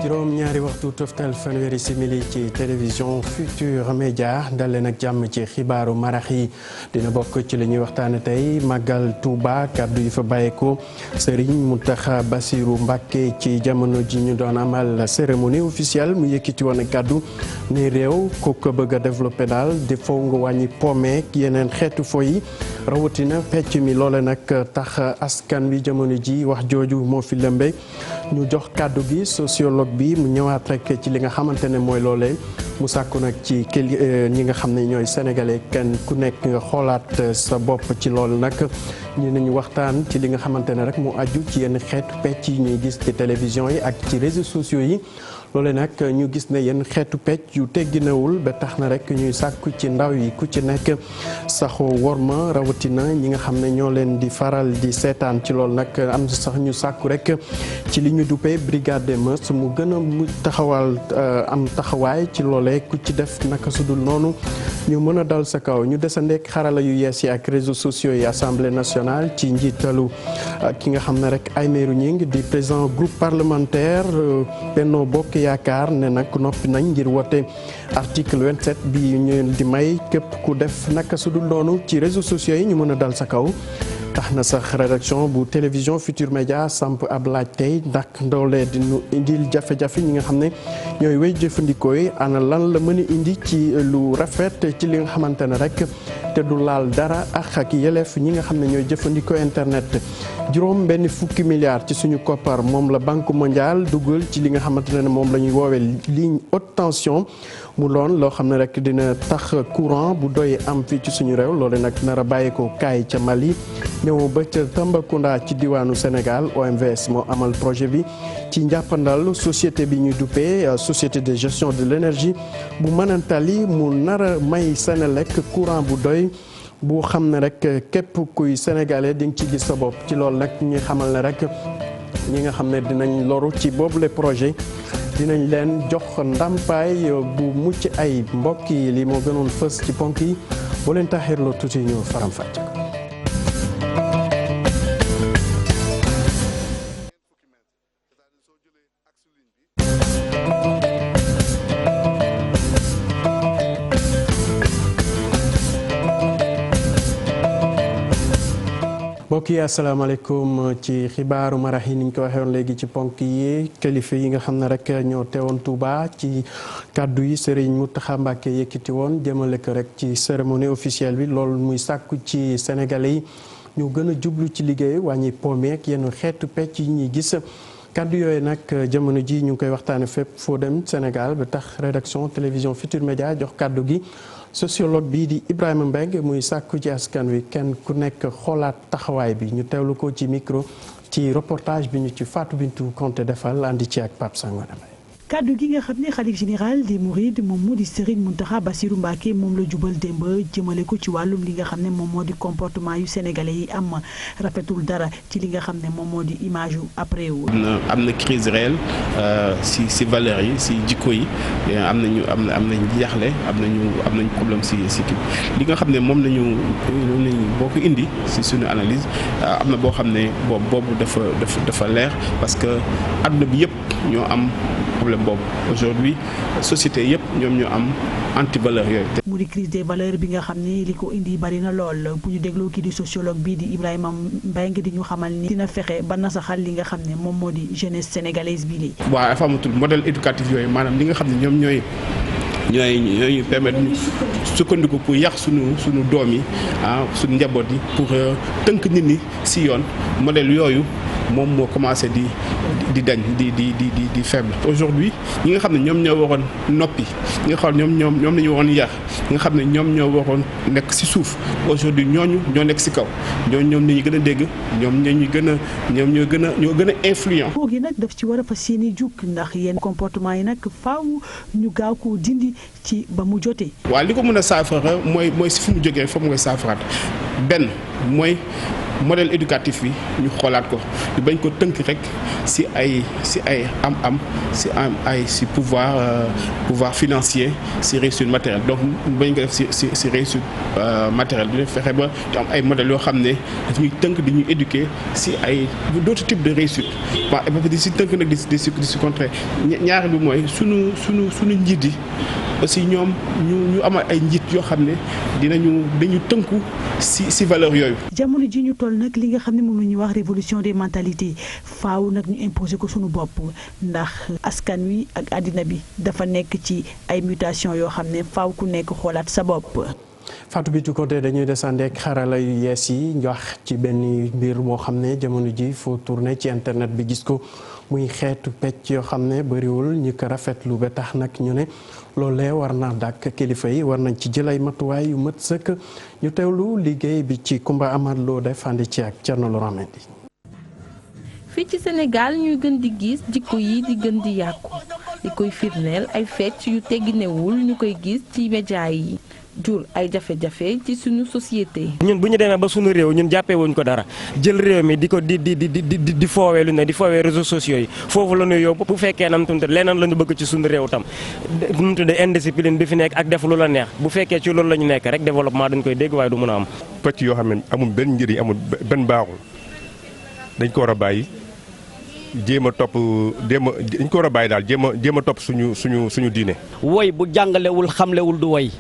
juróom-ñaari waxtu toftal fanweeri simili ci télévision Futurs Médias dal leen ak jàmm ci xibaaru marax yi dina bokk ci li ñuy waxtaane tey màggal Touba kàddu yi fa bàyyeeko Serigne Mountakha Bassirou Mbacké ci jamono ji ñu doon amal cérémonie officielle mu yëkkati woon kàddu ni réew ku ko bëgg a développé daal di faw nga wàññi pomeek yeneen xeetu fo yi rawatina pecc mi loole nag tax askan wi jamono ji wax jooju moo fi lëmbe ñu jox kàddu gi sociologue bi mu ñëwaat rek ci li nga xamante ne mooy loolee mu sàkku nag ci ñi nga xam ne ñooy sénégalais kenn ku nekk nga xoolaat sa bopp ci loolu nag ñu nañu waxtaan ci li nga xamante ne rek mu aju ci yenn xeetu pecc yi ñuy gis ci télévision yi ak ci réseaux sociaux yi loole nag ñu gis ne yenn xeetu pecc yu tegginawul ba tax na rek ñuy sàkku ci ndaw yi ku ci nekk saxoo worma rawatina ñi nga xam ne ñoo leen di faral di seetaan ci loolu nag am sax ñu sàkku rek ci li ñu duppee brigade des mœurs mu gën a mu taxawal am taxawaay ci loolee ku ci def naka sudul noonu ñu mën a dal sa kaw ñu desandeek xarala yu yees yi ak réseaux sociaux yi assemblée nationale ci njiitalu ki nga xam ne rek Aymérou Gningue di président groupe parlementaire Benno Bokk Yaakaar ne nag noppi nañ ngir wote article 27 bi ñu di may képp ku def naka sudul noonu ci réseaux sociaux yi ñu mën a dal sa kaw tax na sax rédaction bu télévision Futurs Médias samp ab laaj tey ndax ndoolee di ñu indil jafe-jafe ñi nga xam ne ñooy wéy jëfandikoo yi ana lan la mën a indi ci lu rafet ci li nga xamante ne rek te du laal dara ak yelleef ñi nga xam ne ñooy jëfandikoo internet juróom benn fukki milliards ci suñu koppar moom la banque mondiale dugal ci li nga xamante ne moom la ñuy woowee ligne haute tension mu doon loo xam ne rek dina tax courant bu doy am fii ci suñu réew loolu nag nar a bàyyi ko kaay ca Mali ñëw ba ca Tambacounda ci diwaanu Sénégal OMVS moo amal projet bi ci njàppandal société bi ñu duppee société de gestion de l'énergie bu Manantali mu nar a may Senelec courant bu doy bu xam ne rek képp kuy sénégalais di nga ci gis sa bopp ci loolu nag ñi xamal ne rek ñi nga xam ne dinañ loru ci boobule projet dinañ leen jox ndàmpaay bu mucc ay mbokk yi li moo gënoon fës ci ponk yi boo leen taxirloo tuuti ñu faram fàcce ko. mbokk yi asalaamaaleykum ci xibaaru marax yi ni ñu ko waxee woon léegi ci ponk yi kilifa yi nga xam ne rek ñoo teewoon Touba ci kàddu yi Serigne Mountakha Mbacké yëkkati woon jëmale ko rek ci cérémonie officielle bi loolu muy sàkku ci sénégalais yi ñu gën a jublu ci liggéey wàññi pomeek yenn xeetu pecc yi ñuy gis kàddu yooyu nag jamono ji ñu ngi koy waxtaane fépp foo dem Sénégal ba tax rédaction télévision Futurs Médias jox kàddu gi sociologue bi di Ibrahima Mbengue muy sàkku ci askan wi kenn ku nekk xoolaat taxawaay bi ñu teewlu ko ci micro ci reportage bi ñu ci Fatou Bintou Konté defal andi ci ak Pape Sangone Mbaye kaddu gi nga xam ne xalif général des Mourides moom moo di Serigne Mountakha Bassirou Mbacké moom la jubal démb jëmale ko ci wàllum li nga xam ne moom moo di comportement yu sénégalais yi am rafetul dara ci li nga xam ne moom moo di image yu après wu. am na crise réelle si valeurs yi si jikko yi am nañ jaaxle am nañ problème si li nga xam ne moom lañu boo ko indi si suñu analyse am na boo xam ne boobu dafa leer parce que adduna bi yëpp ñoo am problème boobu aujourd'hui société yëpp ñoom ñoo am anti valeur yooyu. mu di crise des valeurs bi nga xam ne li ko indi bari na lool bu ñu dégloo kii di sociologue bi di Ibrahima Mbengue di ñu xamal ni dina fexe ba nasaxal li nga xam ne moom moo di jeunesse sénégalaise bi lii. waaw dafa amatul modèle éducatif yooyu maanaam li nga xam ne ñoom ñooy permettre ñu sukkandiku pour yàq suñu doom yi suñu njaboot yi pour tënk nit ñi si yoon modèle yooyu moom moo commencé di dañ di faible. aujourd'hui ñi nga xam ne ñoom ñoo waroon noppi ñi nga xam ne ñoom la ñu waroon yar ñi nga xam ne ñoom ñoo waroon nekk si suuf aujourd'hui ñooñu ñoo nekk si kaw ñoom la ñu gën a dégg ñoo gën a influent. koo gi nag daf ci war a fas yéene jukk ndax yenn comportement yi nag faaw ñu gaaw koo dindi ci ba mu jotee. waaw li ko mën a saafara mooy si fu mu jógee foofu nga saafaraat benn mooy modèle éducatif bi ñu xoolaat ko ñu bañ ko tënk rek si ay am-am si pouvoir financier si réussite matérielle donc bañ ko def si réussite matérielle bi fexe ba ñu am ay modèles yoo xam ne daf ñuy tënk di ñuy éduquer si ay d'autres types de réussite waaw di si tënk nag di si contrer ñaar bi mooy sunu njiit yi aussi ñoom ñu amal ay njiit yoo xam ne dañu tënku si valeur yooyu. jamono ji ñu toll nag li nga xam ne moom la ñuy wax révolution des mentalités faaw nag ñu imposer ko suñu bopp ndax askan wi ak àddina bi dafa nekk ci ay mutation yoo xam ne faaw ku nekk xoolaat sa bopp. Fatou Bitou Konté dañuy desandi ak xarala yu yees yi wax ci benn mbir moo xam ne jamono ji foo tourné ci internet bi gis ko muy xeetu pecc yoo xam ne bëriwul ñi ko rafetlu ba tax nag ñu ne loolee war na dàkk kilifa yi war nañ ci jël ay matuwaay yu mët sëkk ñu teewlu liggéey bi ci Kumba Amad Lo def andi ci ak Thierno Laurent Mendy. fii ci Sénégal ñuy gën di gis jikko yi di gën di yàqu di koy firndeel ay fecc yu tegginewul ñu koy gis ci média yi. jur ay jafe-jafe ci suñu société. ñun bu ñu demee ba suñu réew ñun jàppee wuñ ko dara jël réew mi di ko di foowee lu ne di foowee réseaux sociaux yi foofu la ñuy yóbbu bu fekkee nam tumte leneen la ñu bëgg ci suñu réew tam nu mu tudd indiscipline bi fi nekk ak def lu la neex bu fekkee ci loolu la ñu nekk rek développement dañ koy dégg waaye du mën a am. pàcc yoo xam ne amul benn njëriñ amul benn baaxul dañ ko war a bàyyi dañ ko war a bàyyi daal jéem a topp suñu diine. woy bu jàngalewul xamlewul du woy.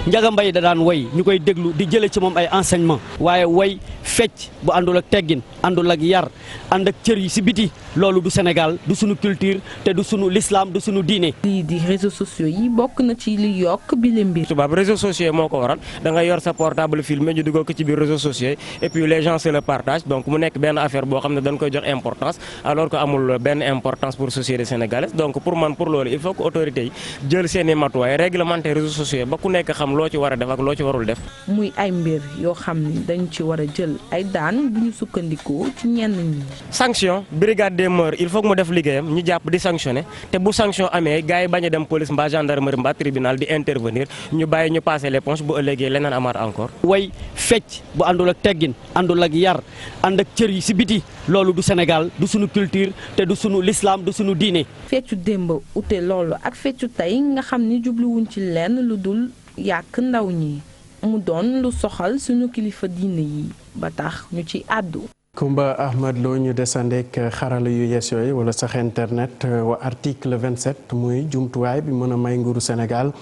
Njaga Mbay da daan woy ñu koy déglu di jële ci moom ay enseignement waaye woy fecc bu àndul ak teggin àndul ak yar ànd ak cër yi si biti loolu du Sénégal du sunu culture te du sunu l'islam du sunu diine. lii di réseaux sociaux yi bokk na ci li yokk bi le mbir. tubaab réseaux sociaux yi moo ko waral da nga yor sa portable filmé ñu dugal ko ci biir réseaux sociaux yi et puis les gens se le partagent donc mu nekk benn affaire boo xam ne dañ koy jox importance alors que amul benn importance pour société sénégalaise donc pour man pour loolu il faut que autorités yi jël seen i matuwaay réglementer réseaux sociaux yi ba ku nekk xam loo ci war a def ak loo ci warul def. muy ay mbir yoo xam ni dañ ci war a jël ay daan bu ñu sukkandikoo ci ñenn ñi. sanction brigade des mœurs il faut que mu def liggéeyam ñu jàpp di sanctionner te bu sanction amee gars yi bañ a dem police mbaa gendarmerie mbaa tribunal di intervenir ñu bàyyi ñu passer l'éponge bu ëllëgee leneen amaat encore. way fecc bu àndul ak teggin àndul ak yar ànd ak cër yi si biti loolu du Sénégal du sunu culture te du sunu l'islam du sunu diine. feccu démb ute loolu ak feccu tey nga xam ni jubluwuñ ci lenn lu dul yàq ndaw ñi mu doon lu soxal suñu kilifa diine yi ba tax ñu ci àddu. Kumba Ahmad Lo ñu desandeek xarala yu yees yooyu wala sax internet wa article 27 muy jumtuwaay bi mën a may nguuru Sénégal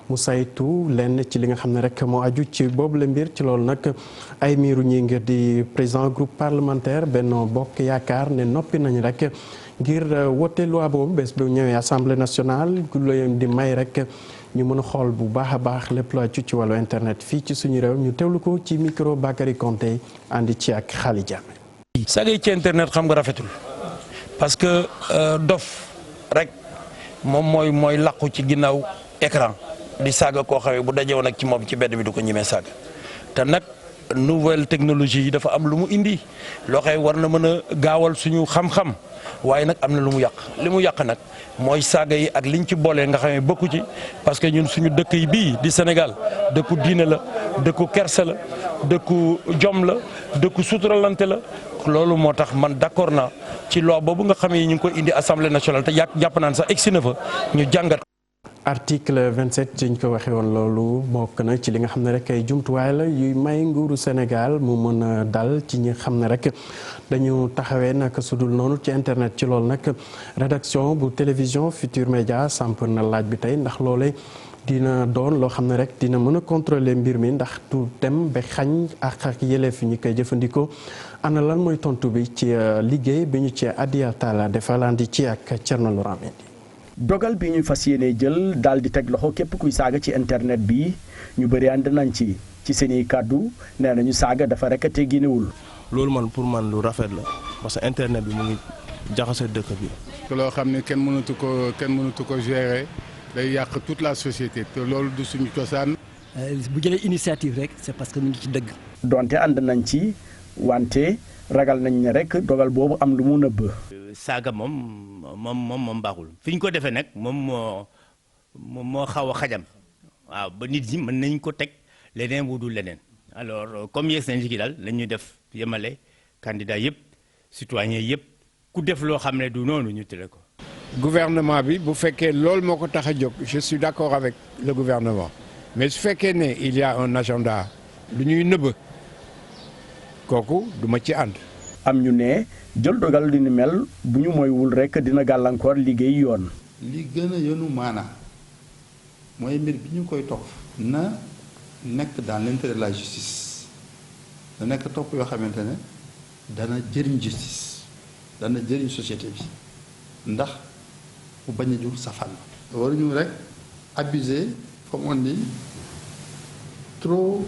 mu saytu lenn ci li nga xam ne rek moo aju ci boobu la mbir ci loolu nag ay miiru ñi ngir di président groupe parlementaire Benno Bokk Yaakaar ne noppi nañu rek ngir wote loi boobu bés bu ñëwee assemblée nationale gu leen di may rek ñu mën a xool bu baax a baax lépp lu aju ci wàllu internet fii ci suñu réew ñu teewlu ko ci micro Bakary Konté àndi ci ak Xali Jame. sagay ci internet xam nga rafetul parce que dof rek moom mooy làqu ci ginnaaw écran di saaga koo xamee bu dajewoon ak ci moom ci bedd bi du ko ñemee saaga te nag nouvelle technologie yi dafa am lu mu indi loo xam war na mën a gaawal suñu xam-xam waaye nag am na lu mu yàq li mu yàq nag mooy saaga yi ak liñ ci boolee nga xam ne bokku ci parce que ñun suñu dëkk yi bii di Sénégal dëkku diine la dëkku kersa la dëkku jom la dëkku suturalante la loolu moo tax man d'accord naa ci loi boobu nga xam ne ñu ngi koy indi assemblée nationale te jàpp naan sax egsi na fa ñu jàngat. article 27 ci ñu ko waxee woon loolu bokk na ci li nga xam ne rek ay jumtuwaay la yuy may nguuru Sénégal mu mën a dal ci ñi xam ne rek dañu taxawee naka sudul noonu ci internet ci loolu nag rédaction bu télévision Futur Média samp na laaj bi tey ndax loolee dina doon loo xam ne rek dina mën a contrôler mbir mi ndax du dem ba xañ ak yelleef ñi koy jëfandikoo ana lan mooy tontu bi ci liggéey bi ñu ci Adia Talla defalandi ci ak Thierno Laurent Mendy. dogal bi ñu fas yéene jël daal di teg loxo képp kuy saaga ci internet bi ñu bëri ànd nañ ci seeni kàddu nee nañu saaga dafa rek a tegginewul. loolu man pour man lu rafet la parce que internet bi mu ngi jaxase dëkk bi. loo xam ne kenn mënatu ko gérer day yàq toute la société te loolu du suñu cosaan. bu jëlee initiative rek c'est parce que mu ngi ci dëgg. donte ànd nañ ci wante ragal nañ ne rek dogal boobu am lu mu nëbb. saaga moom baaxul fi ñu ko defee nag moom moo xaw a xajam waaw ba nit ñi mën nañ ko teg leneen wudul leneen alors comme yeeg nañ ci daal la ñuy def yemale candidat yëpp citoyen yëpp ku def loo xam ne du noonu ñu tere ko. gouvernement bi bu fekkee loolu moo ko tax a jóg je suis d'accord avec le gouvernement mais su fekkee ne il y a un agenda lu ñuy nëbb kooku du ma ci ànd. am ñu ne jël dogal li ni mel bu ñu moywul rekk dina gàllankoor liggéey yoon. li gën a yenu maanaa mooy mbir bi ñu koy topp na nekk dans l'intérêt de la justice na nekk topp yoo xamante ne dana jëriñ justice dana jëriñ société bi ndax mu bañ a jur safaan. waruñu rek abuser comme on dit trop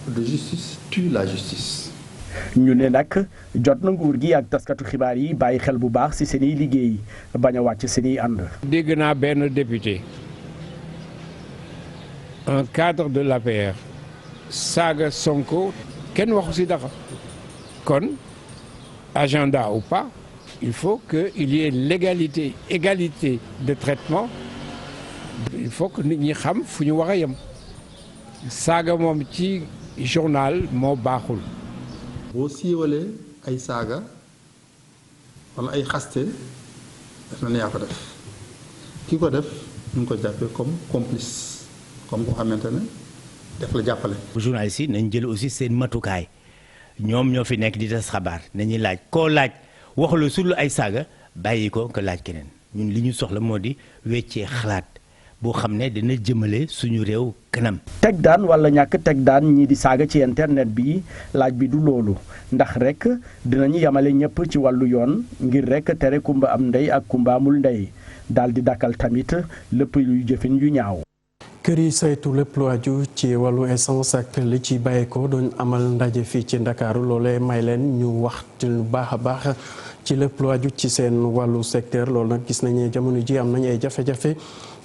de justice tue la justice. ñu ne nag jot na nguur gi ak taskatu xibaar yi bàyyi xel bu baax ci seeni liggéey bañ a wàcc seeni ànd. dégg naa benn député un cadre de l'APR saaga Sonko kenn waxu ci dara kon agenda ou pas il faut que il y ait l'égalité égalité de traitement il faut que nit ñi xam fu ñu war a yem saaga moom ci journal moo baaxul. boo siiwalee ay saaga wala ay xaste def na ne yaa ko def ki ko def ñu ngi ko jàppee comme complice comme ko xamante ne def la jàppale. journalistes yi nañ jël aussi seen matukaay ñoom ñoo fi nekk di tas xabaar nañuy laaj koo laaj waxula sul ay saaga bàyyi ko nga laaj keneen ñun li ñu soxla moo di weccee xalaat boo xam ne dina jëmale suñu réew kanam. teg daan wala ñàkk teg daan ñii di saaga ci internet bi laaj bi du loolu ndax rek dinañu yamale ñëpp ci wàllu yoon ngir rek tere kumba am ndey ak kumba amul ndey daal di dakkal tamit lépp luy jëfin yu ñaaw. kër yi saytu lépp lu aju ci wàllu essence ak li ci bàyyeekoo doon amal ndaje fii ci Ndakaaru loolee may leen ñu wax ci lu baax a baax ci lépp lu aju ci seen wàllu secteur loolu nag gis nañu jamono ji am nañu ay jafe-jafe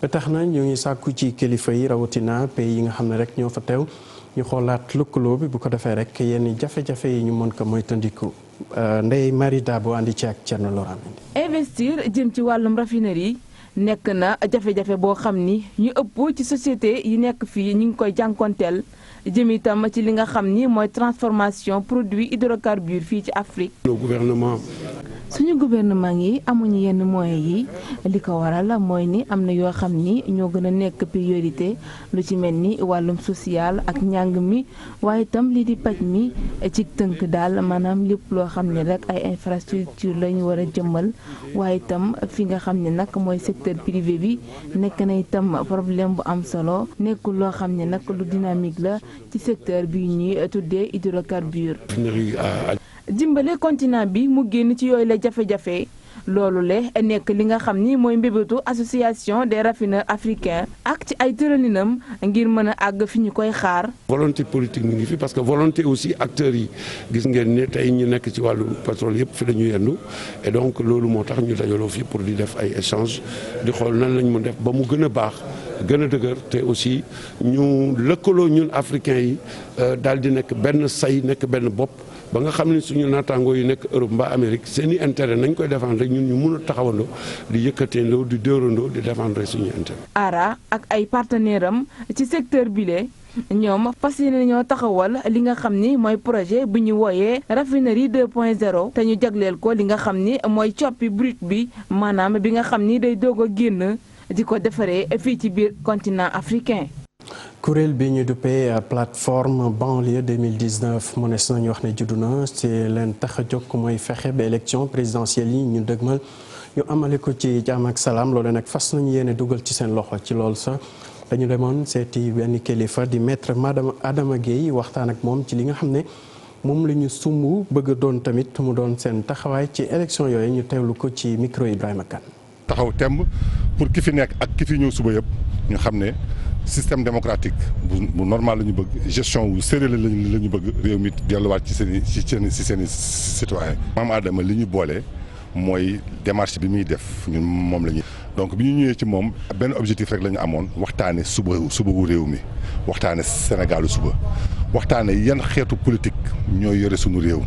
ba tax na ñu ngi sàkku ci kilifa yi rawatina pays yi nga xam ne rek ñoo fa teew ñu xoolaat lëkkaloo bi bu ko defee rek yenn jafe-jafe yi ñu mën ko moytandiku Ndeye Marie Dabo andi ci ak Thierno Laurent. investir jëm ci wàllum raffinerie nekk na jafe-jafe boo xam ni ñu ëpp ci société yi nekk fii ñu ngi koy jànkonteel jëm itam ci li nga xam ni mooy transformation produit hydrocarbures fii ci Afrique. le gouvernement. suñu gouvernement yi amuñu yenn moyens yi li ko waral mooy ni am na yoo xam ni ñoo gën a nekk priorité lu ci mel ni wàllum social ak njàng mi waaye itam lii di paj mi ci tënk daal maanaam lépp loo xam ne rek ay infrastructure la ñu war a jëmmal waaye itam fi nga xam ne nag mooy secteur privé bi nekk na itam problème bu am solo nekkul loo xam ne nag lu dynamique la ci secteur bi ñuy tuddee hydrocarbure. dimbale continent bi mu génn ci yooyu la jafe-jafe loolu le nekk li nga xam ni mooy mbébétu association des raffineurs africains ak ci ay tëralinam ngir mën a àgg fi ñu koy xaar. volonté politique mi ngi fi parce que volonté aussi acteurs yi gis ngeen ne tey ñu nekk ci wàllu pétrole yëpp fi la ñu yendu et donc loolu moo tax ñu dajaloo fii pour di def ay échange di xool nan lañ mën def ba mu gën a baax gën a dëgër te aussi ñu lëkkaloo ñun africains yi daal di nekk benn say nekk benn bopp. ba nga xam ne suñu naataangoo yi nekk Europe mbaa Amérique seen i intérêt nañ koy défendre ñun ñu mun a taxawandoo di yëkkateendoo di dóorandoo di défendre suñu intérêt. ARA ak ay partenaires am ci secteur bile ñoom fas yéene ñoo taxawal li nga xam ni mooy projet bu ñu wooyee raffinerie 2.0 te ñu jagleel ko li nga xam ni mooy coppi brut bi maanaam bi nga xam ni day doog a génn di ko defaree fii ci biir continent africain. kuréel bi ñu duppee plateforme banlieue 2019 mu nees nañu wax ne juddu na ci leen tax a jóg mooy fexe ba élection présidentielle yi ñu dëgmal ñu amale ko ci jàmm ak salaam loolu nag fas nañu yéene dugal ci seen loxo ci loolu sax dañu demoon seeti benn kilifa di maître madame Adama Gueye waxtaan ak moom ci li nga xam ne moom la ñu sumb bëgg a doon tamit mu doon seen taxawaay ci élection yooyu ñu teewlu ko ci micro Ibrahima Kane. taxaw temb pour ki fi nekk ak ki fi ñëw suba yëpp ñu xam ne système démocratique bu normal la ñu bëgg gestion wu sérieux la ñu bëgg réew mi delluwaat ci seen i citoyen maam Adama li ñu boole mooy démarche bi muy def ñun moom la ñuy donc bi ñu ñëwee ci moom benn objectif rek la ñu amoon waxtaane suba wu réew mi waxtaane Sénégalu suba waxtaane yan xeetu politique ñooy yore suñu réew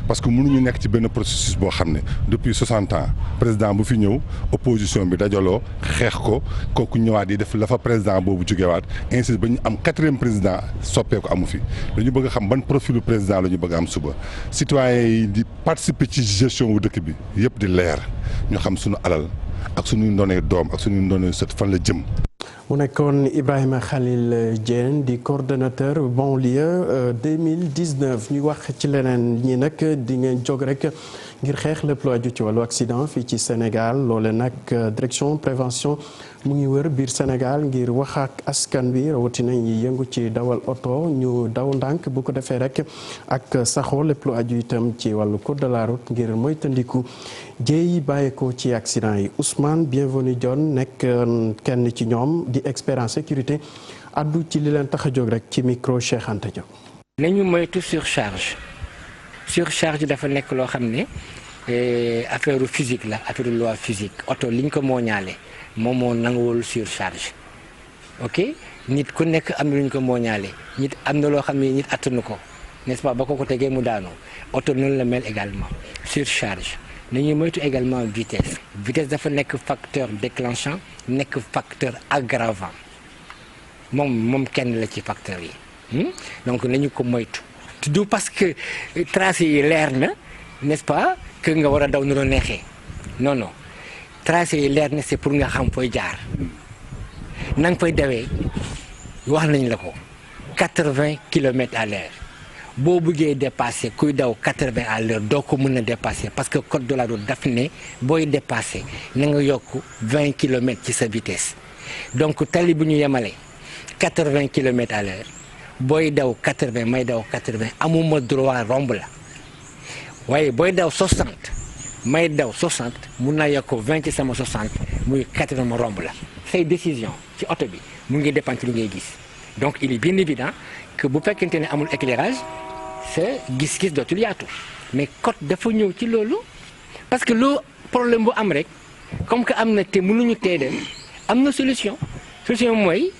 parce que mënuñu nekk ci benn processus boo xam ne depuis 60 ans président bu fi ñëw opposition bi dajaloo xeex ko kooku ñëwaat yi def la fa président boobu jógewaat ainsi ba ñu am 4e président soppeeku amu fi dañu bëgg a xam ban profilu président la ñu bëgg a am suba citoyens yi di participer ci gestion wu dëkk bi yëpp di leer ñu xam suñu alal ak suñuy ndonee doom ak suñuy ndonee sët fan la jëm. mu nekkoon Ibrahima Khalil Diène di coordonnateur banlieue 2019 ñu wax ci leneen ñi nag di ngeen jóg rek ngir xeex lépp lu aju ci wàllu accident fii ci Sénégal loole nag direction prévention mu ngi wër biir Sénégal ngir wax ak askan wi rawatina ñi yëngu ci dawal oto ñu daw ndànk bu ko defee rek ak saxoo lépp lu aju itam ci wàllu code de la route ngir moytandiku jéey bàyyeekoo ci accident yi Ousmane Bienvenu Dione nekk kenn ci ñoom di expert en sécurité addu ci li leen tax a jóg rek ci micro Cheikh Anta Diop. nañu moytu surcharge dafa nekk loo xam ne affaire physique la affaire loi physique oto liñ ko mooñaale moom moo nanguwul surcharge ok nit ku nekk am na lu ñu ko mooñaale nit am na loo xam ne nit attanu ko n'est-ce pas ba ko tegee mu daanu oto noonu la mel également surcharge nañuy moytu également vitesse dafa nekk facteur déclenchant nekk facteur aggravant moom kenn la ci facteur yi donc nañu ko moytu du parce que tracé yi leer na n'est-ce pas que nga war a daw nu la neexee non tracé yi leer na c'est pour nga xam fooy jaar na nga fay dawee wax nañ la ko 80 kilomètres à l'heure boo bëggee dépasser kuy daw 80 à l'heure doo ko mën a dépasser parce que code de la route daf ne booy dépasser na nga yokk 20 kilomètres ci sa vitesse donc tali bu ñu yemale 80 kilomètres à l'heure booy daw 80 may daw 80 amuma droit romb la waaye booy daw 60 may daw 60 mun naa yokk 20 ci sama 60 muy 80 ma romb la say décision ci oto bi mu ngi dépendre ci li ngay gis donc il est bien évident que bu fekkente ne amul éclairage sa gis-gis dootul yaatu mais code dafa ñëw ci loolu parce que loo problème bu am rek comme que am na te mënuñu tee dem am na solution mooy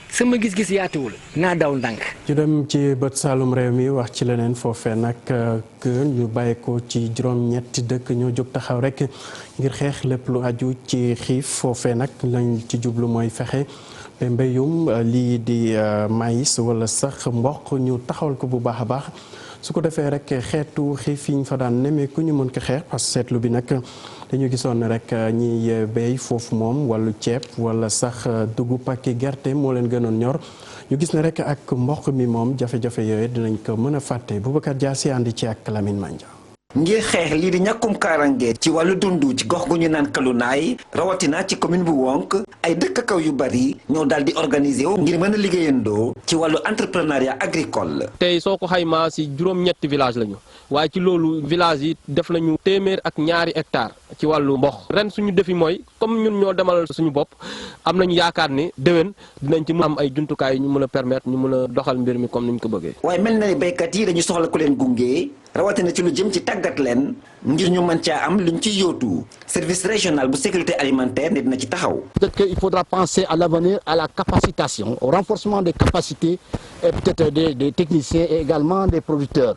sama gis-gis yaatuwul naa daw ndànk. ñu dem ci bët Saalum réew mi wax ci leneen foofee nag que ñu bàyyi ko ci juróom-ñetti dëkk ñoo jóg taxaw rek ngir xeex lépp lu aju ci xiif foofee nag lañ ci jublu mooy fexe ba mbéyum lii di maïs wala sax mboq ñu taxawal ko bu baax a baax su ko defee rek xeetu xiif yi ñu fa daan nemmeeku ñu mën ko xeex parce que seetlu bi nag dañu gisoon ne rek ñiy béy foofu moom wàllu ceeb wala sax dugub ak gerte moo leen gënoon ñor ñu gis ne rek ak mboq mi moom jafe-jafe yooyu dinañ ko mën a fàtte Boubacar Diassi àndi ci ak Lamine Mandia. ngir xeex lii di ñàkkum kaarange ci wàllu dund ci gox gu ñu naan Kalunaay rawatina ci commune bu Wonk ay dëkk kaw yu bari ñoo daal di organiser wu ngir mën a liggéeyandoo ci wàllu entrepreneuriat agricole. tey soo ko xaymaa si juróom-ñetti village lañu waaye ci loolu village yi def nañu 102 hectares ci wàllu mboq ren suñu defi mooy comme ñun ñoo demal suñu bopp am nañu yaakaar ni déwén dinañ ci am ay jumtukaay ñu mën a permettre ñu mën a doxal mbir mi comme ni ñu ko bëggee. waaye mel na ni béykat yi dañu soxla ku leen gunge rawatina ci lu jëm ci tàggat leen ngir ñu mën caa am luñ ci yóotu service régional bu sécurité alimentaire ne dina ci taxaw. peut-être qu'il faudra penser à l'avenir à la capacitation au renforcement des capacités et peut-être des techniciens et également des producteurs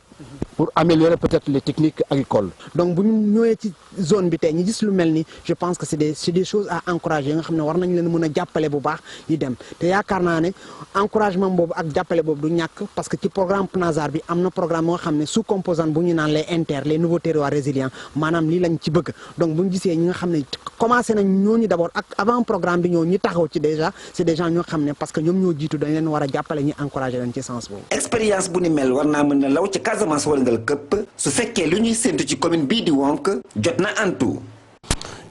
pour améliorer peut-être les techniques agricoles. donc bu ñu ñëwee ci zone bi tey ñu gis lu mel ni je pense que c'est des choses à encourager nga xam ne war nañu leen mën a jàppale bu baax yi dem te yaakaar naa ne encouragement boobu ak jàppale boobu du ñàkk parce que ci programme PNASAR bi am na programme moo xam ne sous composante bu ñu naan les inter les nouveaux terroirs résilients maanaam lii lañ ci bëgg donc bu ñu gisee ñi nga xam ne commencé nañ ñooñu d'abord ak avant programme bi ñoo ñu taxaw ci déjà c'est des gens ñoo xam ne parce que ñoom ñoo jiitu dañ leen war a jàppale ñu encourager leen ci sens boobu. expérience bu ni mel war naa mën na law ci Casamance wërngal këpp su fekkee lu ñuy séntu ci commune bii di Wonk jot na antu.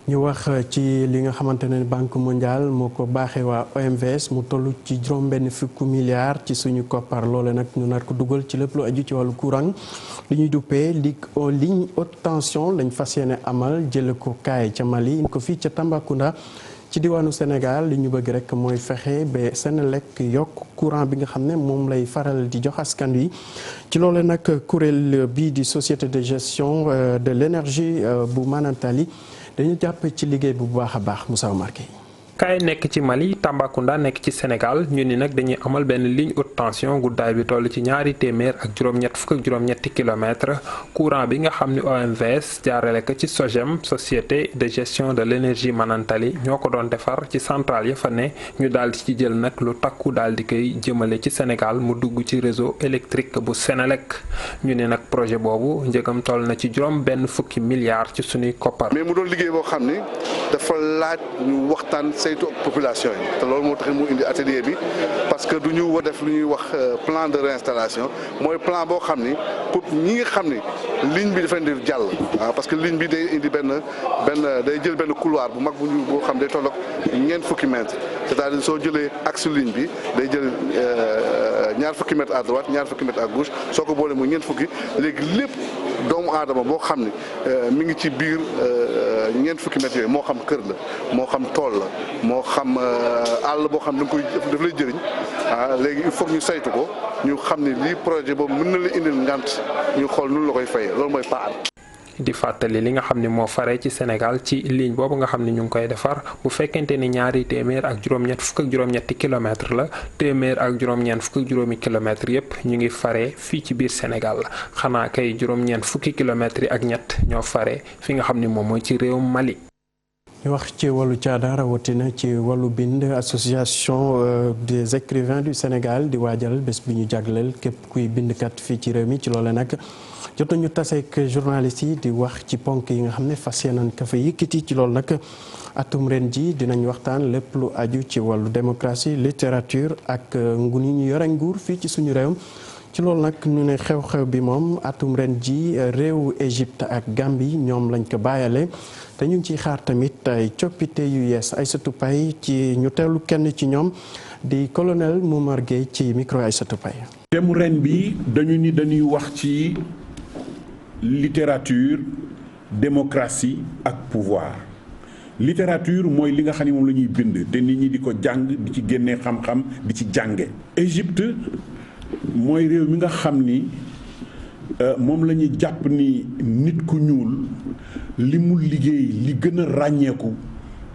ñu wax ci li nga xamante ne banque mondiale moo ko baaxee waa OMVS mu toll ci juróom-benn fukki milliards ci suñu koppar loole nag ñu nar ko dugal ci lépp lu aju ci wàllu courant li ñuy duppee ligne haute tension lañ fas yéene amal jële ko kaay ca Mali ko fii ca Tambacounda ci diwaanu Sénégal li ñu bëgg rek mooy fexe ba Senelec yokk courant bi nga xam ne moom lay faral di jox askan wi ci loole nag kuréel bii di société de gestion de l'énergie bu Manantali dañu jàpp ci liggéey bu baax a baax Moussa Marqué. kaay nekk ci Mali Tambacounda nekk ci Sénégal ñu ni nag dañuy amal benn ligne haute tension guddaay bi toll ci 200 kilomètres courant bi nga xam ni OMVS jaarale ko ci SOGEM société de gestion de l'énergie Manantali ñoo ko doon defar ci centrale ya fa ne ñu daal di ci jël nag lu takku daal di koy jëmale ci Sénégal mu dugg ci réseau électrique bu Sénélec ñu ne nag projet boobu njëgam toll na ci benn fukki milliards ci suñuy koppar. mais mu doon liggéey boo xam ni dafa laaj ñu waxtaan saytu population yi te loolu moo tax mu indi atelier bi parce que du ñu war def lu ñuy wax plan de réinstallation mooy plan boo xam ni pour ñi nga xam ni ligne bi dafa indi jàll parce que ligne bi day indi benn day jël benn couloir bu mag boo xam day tolloog ñeent fukki mètres c'est-à-dire soo jëlee axe ligne bi day jël ñaar fukki mètres à droite ñaar fukki mètres à gauche soo ko boolee muy ñeent fukki léegi lépp doomu aadama boo xam ni mi ngi ci biir ñeent fukki mètres yooyu moo xam kër la moo xam tool la moo xam àll boo xam da nga koy daf lay jëriñ léegi il faut ñu saytu ko ñu xam ni lii projet boobu mën na la indil ngant ñu xool nu la koy fayee loolu mooy PAAD. di fàttali li nga xam ni moo fare ci Sénégal ci ligne boobu nga xam ni ñu ngi koy defar bu fekkente ni téeméer ak juróom-ñetti kilomètres la téeméer ak juróom-ñeent fukk ak juróomi kilomètres yépp ñu ngi fare fii ci biir Sénégal xanaa kay juróom-ñeent fukki kilomètres yi ak ñett ñoo fare fi nga xam ni moom mooy ci réewum Mali. ñu wax ci wàllu caada rawatina ci wàllu bind association des écrivains du Sénégal di waajal bés bi ñu jagleel képp kuy bindkat fii ci réew mi ci loole nag jot nañu taseek journalistes yi di wax ci ponk yi nga xam ne fas yéeneen ka fa yëkkati ci loolu nag atum ren ji dinañ waxtaan lépp lu aju ci wàllu démocratie littérature ak ngu ni ñu yore nguur fii ci suñu réew ci loolu nag ñu ne xew-xew bi moom atum ren ji réewu Égypte ak Gambie ñoom lañ ko bàyyale te ñu ngi ciy xaar tamit ay coppite yu yees Aïssatou Paye ci ñu teewlu kenn ci ñoom di colonel Moumar Gueye ci micro Aïssatou Paye. thème ren bi dañuy wax ci littérature démocratie ak pouvoir littérature mooy li nga xam ne moom la ñuy bind te nit ñi di ko jàng di ci génnee xam-xam di ci jànge Égypte mooy réew mi nga xam ni moom la ñuy jàpp ni nit ku ñuul li mu liggéey li gën a ràññeeku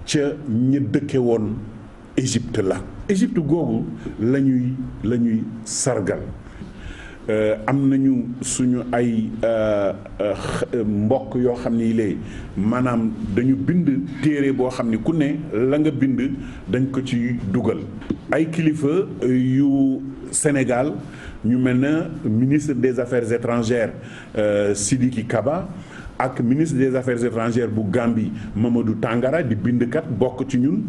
ca ña dëkke woon Égypte la Égypte googu la ñuy sargal am nañu suñu ay mbokk yoo xam ni lée maanaam dañu bind téere boo xam ni ku ne la nga bind dañ ko ci dugal ay kilifa yu Sénégal ñu mel na ministre des affaires étrangères Sidiki Kaba ak ministre des affaires étrangères bu Gambie Mamadou Tangara di bindkat bokk ci ñun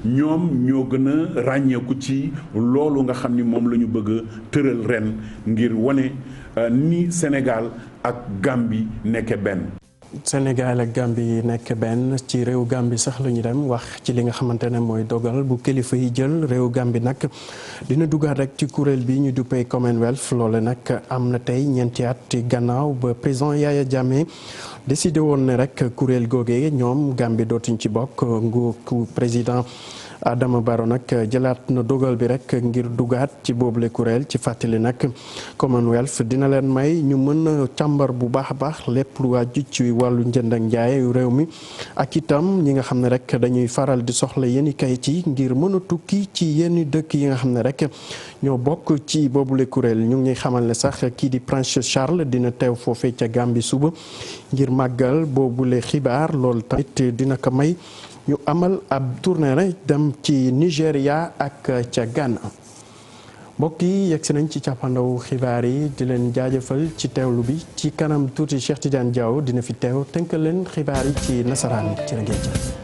ñoom ñoo gën a ràññeeku ci loolu nga xam ni moom la ñu bëgg a tëral ren ngir wane ni Sénégal ak Gambie nekke benn. Sénégal ak Gambie nekk benn ci réew Gambie sax la ñu dem wax ci li nga xamante ne mooy dogal bu kilifa yi jël réew Gambie nag dina duggaat rek ci kuréel bi ñu duppee Commonwealth loole nag am na tey ñeenti at gannaaw ba président Yaya Jammeh décidé woon ne rek kuréel googee ñoom Gambie dootuñ ci bokk nguuru président Adama Barrow nag jëlaat na dogal bi rek ngir dugaat ci boobule kuréel ci fàttali nag Commonwealth dina leen may ñu mën a càmbar bu baax a baax lépp lu wàjju ci wàllu njënd ak njaay réew mi ak itam ñi nga xam ne rek dañuy faral di soxla yenn kayit yi ngir mën a tukki ci yenn dëkk yi nga xam ne rek ñoo bokk ci boobule kuréel ñu ngi ñuy xamal ne sax kii di Prince Charles dina teew foofee ca Gambie suba ngir màggal boobule xibaar loolu tamit dina ko may ñu amal ab tournée dem ci Nigéria ak ca Ghana mbokk yi yegg si nañ ci càppandaw xibaar yi di leen jaajëfal ci teewlu bi ci kanam tuuti Cheikh Tidiane Diaw dina fi teew tënkal leen xibaar yi ci nasaraan ci la ngeen jëf